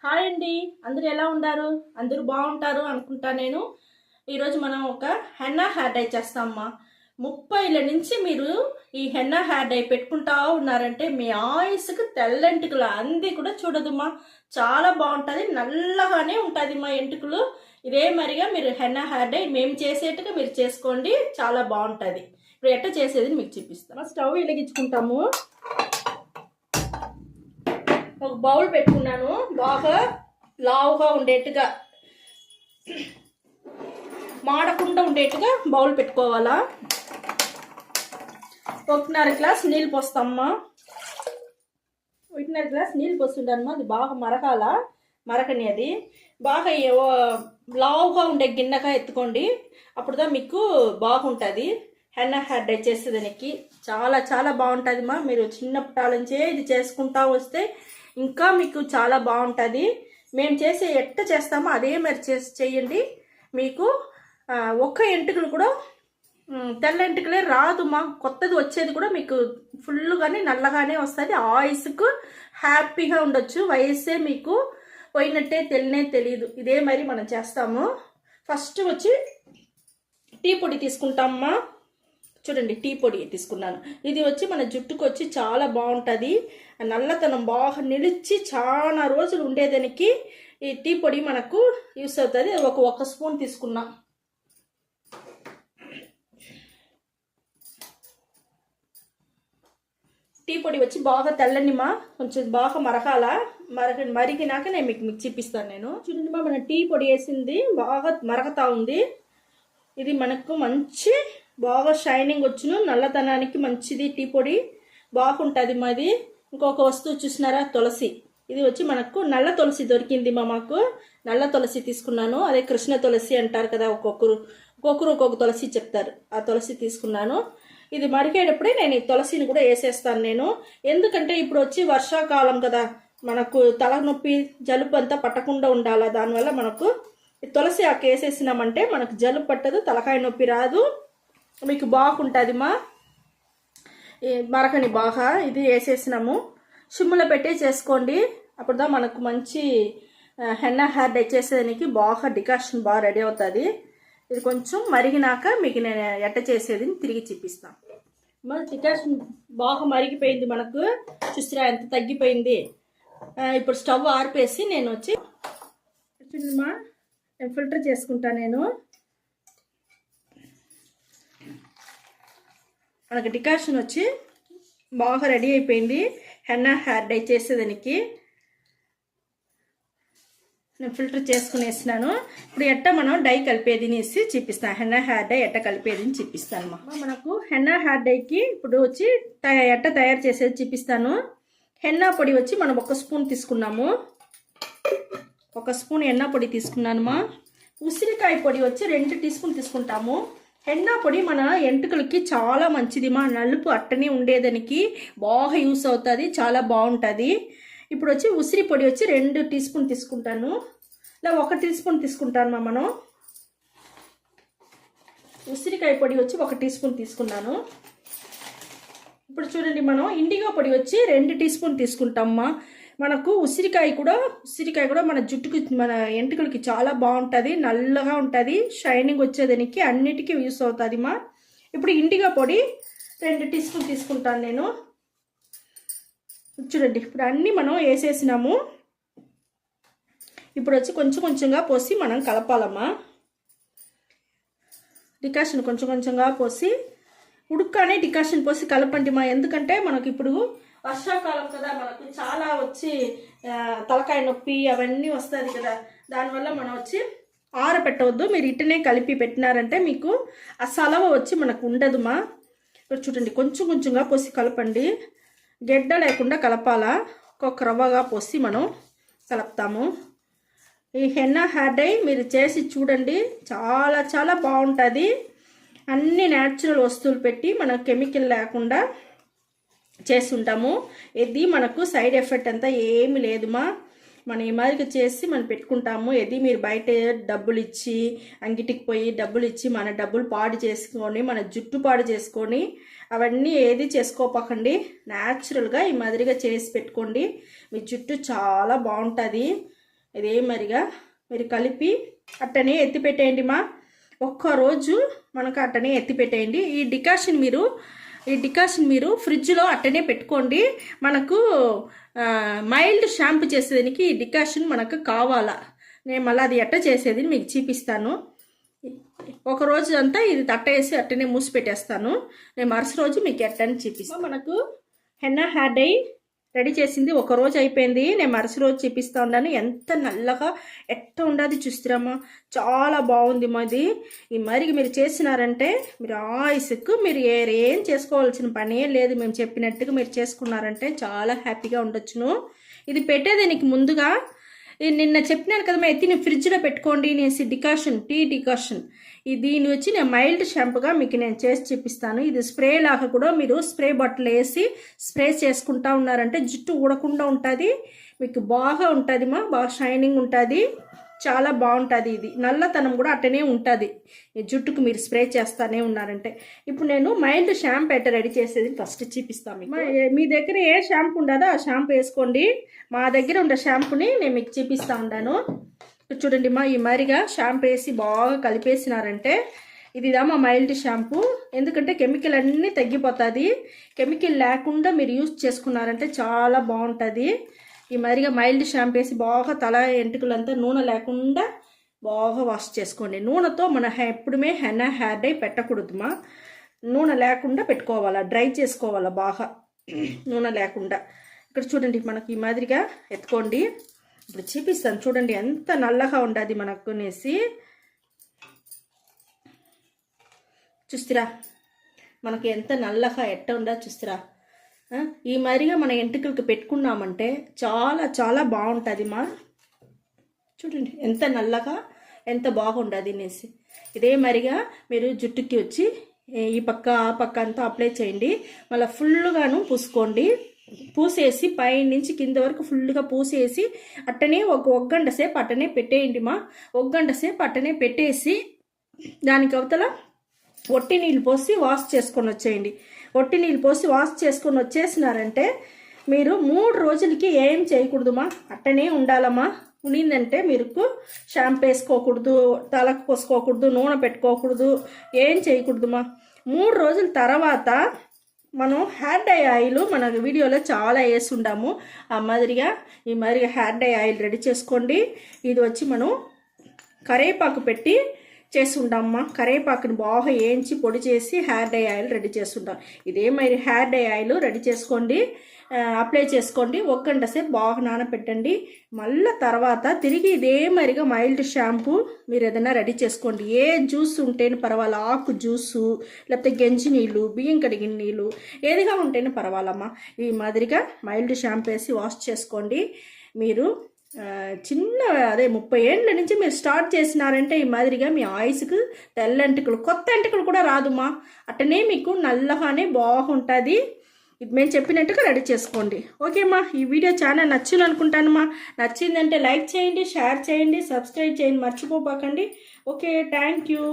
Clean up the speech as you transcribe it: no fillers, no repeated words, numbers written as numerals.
Hi అండి, అందరూ ఎలా ఉన్నారు? అందరూ బాగుంటారు అనుకుంటా. నేను ఈరోజు మనం ఒక హెన్నా హెయిర్ డై చేస్తామమ్మా. 30 నుంచి మీరు ఈ హెన్నా హెయిర్ డై పెట్టుకుంటా ఉన్నారంటే మీ ఆయుస్కి తెల్లంటికలు అంది కూడా చూడదుమా. చాలా బాగుంటుంది, నల్లగానే ఉంటుంది మా ఎంటుకలు. ఇదే మరిగా మీరు హెన్నా హెయిర్ డై మేము చేసేట్టుగా మీరు చేసుకోండి, చాలా బాగుంటుంది. ఇప్పుడు ఎట్ట చేసేది మీకు చూపిస్తాను. స్టవ్ వెలిగించుకుంటాము. ఒక బౌల్ పెట్టుకున్నాను, బాగా లావుగా ఉండేట్టుగా, మాడకుండా ఉండేట్టుగా బౌల్ పెట్టుకోవాలా. 1.5 గ్లాస్ నీళ్ళు పోస్తామ్మా. 1.5 గ్లాస్ నీళ్ళు పోస్తుంటానమ్మా. అది బాగా మరకాల, మరకని అది బాగా లావుగా ఉండే గిన్నెగా ఎత్తుకోండి, అప్పుడుదా మీకు బాగుంటుంది. హెన్నా హెయిర్ డై చేసేదానికి చాలా చాలా బాగుంటుంది మా. మీరు చిన్నప్పటి నుంచే ఇది చేసుకుంటా వస్తే ఇంకా మీకు చాలా బాగుంటుంది. మేము చేసే ఎట్ట చేస్తామో అదే మరి చేయండి. మీకు ఒక్క ఎంటుకలు కూడా తెల్ల ఎంటుకలే రాదు మా. కొత్తది వచ్చేది కూడా మీకు ఫుల్గానే నల్లగానే వస్తుంది. ఆయుస్కు హ్యాపీగా ఉండొచ్చు. వయస్సే మీకు పోయినట్టే తెలియదు. ఇదే మరి మనం చేస్తాము. ఫస్ట్ వచ్చి టీ పొడి తీసుకుంటామమ్మా. చూడండి, టీ పొడి తీసుకున్నాను. ఇది వచ్చి మన జుట్టుకు వచ్చి చాలా బాగుంటుంది. నల్లతనం బాగా నిలిచి చాలా రోజులు ఉండేదానికి ఈ టీ పొడి మనకు యూస్ అవుతుంది. ఒక స్పూన్ తీసుకున్నా. టీ పొడి వచ్చి బాగా తెల్లనిమా, కొంచెం బాగా మరిగినాక నేను మీకు చూపిస్తాను. నేను చూడండి మా, మన టీ పొడి వేసింది బాగా మరగతా ఉంది. ఇది మనకు మంచి బాగా షైనింగ్ వచ్చును, నల్లతనానికి మంచిది. టీ పొడి బాగుంటుంది మాది. ఇంకొక వస్తువు చూసినారా, తులసి. ఇది వచ్చి మనకు నల్ల తులసి దొరికింది మా. మాకు నల్ల తులసి తీసుకున్నాను. అదే కృష్ణ తులసి అంటారు కదా, ఒక్కొక్కరు ఒక్కొక్క తులసి చెప్తారు. ఆ తులసి తీసుకున్నాను. ఇది మరిగేటప్పుడే నేను ఈ తులసిని కూడా వేసేస్తాను నేను. ఎందుకంటే ఇప్పుడు వచ్చి వర్షాకాలం కదా, మనకు తలనొప్పి జలుబు అంతా పట్టకుండా ఉండాలా. దానివల్ల మనకు తులసి ఆకు వేసేసినామంటే మనకు జలుబు పట్టదు, తలకాయ నొప్పి రాదు, మీకు బాగుంటుంది మా. మరకని బాగా ఇది వేసేసినాము. సిమ్ములో పెట్టే చేసుకోండి, అప్పుడుదా మనకు మంచి హెన్నా హెయిర్ డై చేసేదానికి బాగా డికాషన్ బాగా రెడీ అవుతుంది. ఇది కొంచెం మరిగినాక మీకు నేను ఎట్ట చేసేది తిరిగి చూపిస్తాను. మరి డికాషన్ బాగా మరిగిపోయింది మనకు, చూసిరా ఎంత తగ్గిపోయింది. ఇప్పుడు స్టవ్ ఆర్పేసి నేను వచ్చి చూడమ్మా, ఫిల్టర్ చేసుకుంటాను నేను. మనకు డికాషన్ వచ్చి బాగా రెడీ అయిపోయింది హెన్నా హెయిర్ డై చేసేదానికి. నేను ఫిల్టర్ చేసుకునేసినాను. ఇప్పుడు ఎట్ట మనం డై కలిపేది అనేసి చూపిస్తాను. హెన్నా హెయిర్ డై ఎట్ట కలిపేది అని చూపిస్తాను మా. మనకు హెన్నా హెయిర్ డైకి ఇప్పుడు వచ్చి ఎట్ట తయారు చేసేది చూపిస్తాను. హెన్నా పొడి వచ్చి మనం 1 స్పూన్ తీసుకున్నాము. 1 స్పూన్ హెన్నా పొడి తీసుకున్నాను మా. ఉసిరికాయ పొడి వచ్చి 2 టీ స్పూన్ తీసుకుంటాము. హెన్నా పొడి మన ఎంటుకలకి చాలా మంచిది మా. నలుపు అట్టనే ఉండేదానికి బాగా యూస్ అవుతుంది, చాలా బాగుంటుంది. ఇప్పుడు వచ్చి ఉసిరి పొడి వచ్చి 2 టీ స్పూన్ తీసుకుంటాను, ఇలా 1 టీ స్పూన్ తీసుకుంటాను మా. మనం ఉసిరికాయ పొడి వచ్చి 1 టీ స్పూన్ తీసుకున్నాను. ఇప్పుడు చూడండి, మనం ఇండిగో పొడి వచ్చి 2 టీ స్పూన్ తీసుకుంటామమ్మా. మనకు ఉసిరికాయ కూడా మన జుట్టుకి మన ఎంటుకలకి చాలా బాగుంటుంది, నల్లగా ఉంటుంది, షైనింగ్ వచ్చేదానికి అన్నిటికీ యూస్ అవుతుంది మా. ఇప్పుడు ఇండిగో పొడి 2 టీ స్పూన్ తీసుకుంటాను నేను. చూడండి, ఇప్పుడు అన్నీ మనం వేసేసినాము. ఇప్పుడు వచ్చి కొంచెంగా పోసి మనం కలపాలమ్మా. డికాషన్ కొంచెంగా పోసి ఉడుక్కనే డికాషన్ పోసి కలపండి మా. ఎందుకంటే మనకి ఇప్పుడు వర్షాకాలం కదా, మనకు చాలా వచ్చి తలకాయ నొప్పి అవన్నీ వస్తుంది కదా. దానివల్ల మనం వచ్చి ఆరబెట్టవద్దు. మీరు ఇట్టనే కలిపి పెట్టినారంటే మీకు ఆ సలవ వచ్చి మనకు ఉండదు మా. ఇప్పుడు చూడండి, కొంచెంగా పోసి కలపండి, గెడ్డ లేకుండా కలపాలా. ఒక్కొక్క రవ్వగా పోసి మనం కలుపుతాము. ఈ హెన్నా హెయిర్ డై మీరు చేసి చూడండి, చాలా చాలా బాగుంటుంది. అన్ని న్యాచురల్ వస్తువులు పెట్టి మనం కెమికల్ లేకుండా చేసి ఉంటాము. ఇది మనకు సైడ్ ఎఫెక్ట్ అంతా ఏమి లేదు మా. మనం ఈ మాదిరిగా చేసి మనం పెట్టుకుంటాము. ఇది మీరు బయట డబ్బులు ఇచ్చి అంగిటికి పోయి డబ్బులు ఇచ్చి మన డబ్బులు పాడు చేసుకొని మన జుట్టు పాడు చేసుకొని అవన్నీ ఏది చేసుకోపకండి. న్యాచురల్గా ఈ మాదిరిగా చేసి పెట్టుకోండి, మీ జుట్టు చాలా బాగుంటుంది. ఇదే మరిగా మీరు కలిపి అట్టనే ఎత్తి పెట్టేయండి మా. ఒక్కరోజు మనకు అట్టనే ఎత్తి పెట్టేయండి. ఈ డికాషన్ మీరు ఫ్రిడ్జ్లో అట్టనే పెట్టుకోండి. మనకు మైల్డ్ షాంపూ చేసేదానికి ఈ డికాషన్ మనకు కావాలా. నేను మళ్ళీ అది ఎట్ట చేసేది మీకు చూపిస్తాను. ఒకరోజు అంతా ఇది తట్టేసి అట్టనే మూసి పెట్టేస్తాను. నేను మరుసటి రోజు మీకు ఎట్టని చూపిస్తాను. మనకు హెన్నా హెయిర్ డై రెడీ చేసింది ఒకరోజు అయిపోయింది. నేను మరుసటి రోజు చూపిస్తూ ఉన్నాను. ఎంత నల్లగా ఎట్ట ఉండదు చూస్తారమ్మా, చాలా బాగుంది మాది. ఈ మరిగి మీరు చేసినారంటే మీరు ఆయుస్కు మీరు ఏం చేసుకోవాల్సిన పనే లేదు. మేము చెప్పినట్టుగా మీరు చేసుకున్నారంటే చాలా హ్యాపీగా ఉండొచ్చును. ఇది పెట్టేదానికి ముందుగా నిన్న చెప్పినాను కదా, ఎత్తిని ఫ్రిడ్జ్లో పెట్టుకోండి అనేసి టీ డికాషన్. దీని వచ్చి నేను మైల్డ్ షాంపుగా మీకు నేను చేసి చూపిస్తాను. ఇది స్ప్రే లాగా కూడా మీరు స్ప్రే బాటిల్ వేసి స్ప్రే చేసుకుంటా ఉన్నారంటే జుట్టు ఊడకుండా ఉంటుంది, మీకు బాగా ఉంటుంది బాగా షైనింగ్ ఉంటుంది, చాలా బాగుంటుంది. ఇది నల్లతనం కూడా అట్టనే ఉంటుంది ఈ జుట్టుకు మీరు స్ప్రే చేస్తానే ఉన్నారంటే. ఇప్పుడు నేను మైల్డ్ షాంపూ ఎట్ట రెడీ చేసేది ఫస్ట్ చూపిస్తాను. మీ దగ్గర ఏ షాంపూ ఉండదో ఆ షాంపూ వేసుకోండి. మా దగ్గర ఉండే షాంపూని నేను మీకు చూపిస్తూ ఉన్నాను. చూడండి ఈ మరిగా షాంపూ వేసి బాగా కలిపేసినారంటే ఇదిదామా మైల్డ్ షాంపూ. ఎందుకంటే కెమికల్ అన్నీ తగ్గిపోతుంది. కెమికల్ లేకుండా మీరు యూజ్ చేసుకున్నారంటే చాలా బాగుంటుంది. ఈ మరిగా మైల్డ్ షాంపూ వేసి బాగా తల ఎంటుకలంతా నూనె లేకుండా బాగా వాష్ చేసుకోండి. నూనెతో మన ఎప్పుడుమే హెన్నా హెయిర్ డై పెట్టకూడదుమా. నూనె లేకుండా పెట్టుకోవాలా, డ్రై చేసుకోవాలా బాగా నూనె లేకుండా. ఇక్కడ చూడండి మనకి ఈ మాదిరిగా ఎత్తుకోండి. ఇప్పుడు చూపిస్తాను చూడండి ఎంత నల్లగా ఉండదు మనకు అనేసి. చూస్తారా మనకి ఎంత నల్లగా ఎట్ట ఉండదు చూస్తారా. ఈ మరిగా మన ఎంటుకలకు పెట్టుకున్నామంటే చాలా చాలా బాగుంటుంది మా. చూడండి ఎంత నల్లగా ఎంత బాగుండదు అనేసి. ఇదే మరిగా మీరు జుట్టుకి వచ్చి ఈ పక్క ఆ పక్క అంతా అప్లై చేయండి. మళ్ళీ ఫుల్గాను పూసుకోండి. పూసేసి పై నుంచి కింద వరకు ఫుల్గా పూసేసి అట్టనే ఒక గంట సేపు అట్టనే పెట్టేయండి మా. ఒక గంట సేపు అట్టనే పెట్టేసి దానికి అవతల ఒట్టి నీళ్ళు పోసి వాష్ చేసుకొని వచ్చేయండి. ఒట్టి నీళ్ళు పోసి వాష్ చేసుకొని వచ్చేసినారంటే మీరు 3 రోజులకి ఏం చేయకూడదుమా, అట్టనే ఉండాలమ్మా. ఉనిందంటే మీరు షాంపూ వేసుకోకూడదు, తలకు పోసుకోకూడదు, నూనె పెట్టుకోకూడదు, ఏం చేయకూడదుమా. 3 రోజుల తర్వాత మనం హెయిర్ డై ఆయిల్ మన వీడియోలో చాలా వేసుండాము. ఆ మాదిరిగా ఈ మాదిరిగా హెయిర్ డై ఆయిల్ రెడీ చేసుకోండి. ఇది వచ్చి మనం కరివేపాకు పెట్టి చేసి ఉండామ్మా. కరివేపాకుని బాగా వేయించి పొడి చేసి హెయిర్ డై ఆయిల్ రెడీ చేస్తుంటాం. ఇదే మరి హెయిర్ డై ఆయిల్ రెడీ చేసుకోండి, అప్లై చేసుకోండి. 1 గంట సేపు బాగా నానపెట్టండి. మళ్ళీ తర్వాత తిరిగి ఇదే మరిగా మైల్డ్ షాంపూ మీరు ఏదైనా రెడీ చేసుకోండి. ఏ జ్యూస్ ఉంటేనే పర్వాలా, ఆకు జ్యూసు లేకపోతే గంజి నీళ్ళు, బియ్యం కడిగిన నీళ్ళు ఏదిగా ఉంటేనే పర్వాలమ్మా. ఈ మాదిరిగా మైల్డ్ షాంపూ వేసి వాష్ చేసుకోండి. మీరు అదే 30 ఏళ్ళ నుంచి మీరు స్టార్ట్ చేసినారంటే ఈ మాదిరిగా మీ ఆయుస్కు తెల్లంటికలు కొత్త ఎంటికలు కూడా రాదుమా. అట్టనే మీకు నల్లగానే బాగుంటుంది. ఇది మేము చెప్పినట్టుగా రెడీ చేసుకోండి. ఓకేమ్మా, ఈ వీడియో చాలా నచ్చింది అనుకుంటానమ్మా. నచ్చిందంటే లైక్ చేయండి, షేర్ చేయండి, సబ్స్క్రైబ్ చేయండి మర్చిపోకండి. Okay, thank you.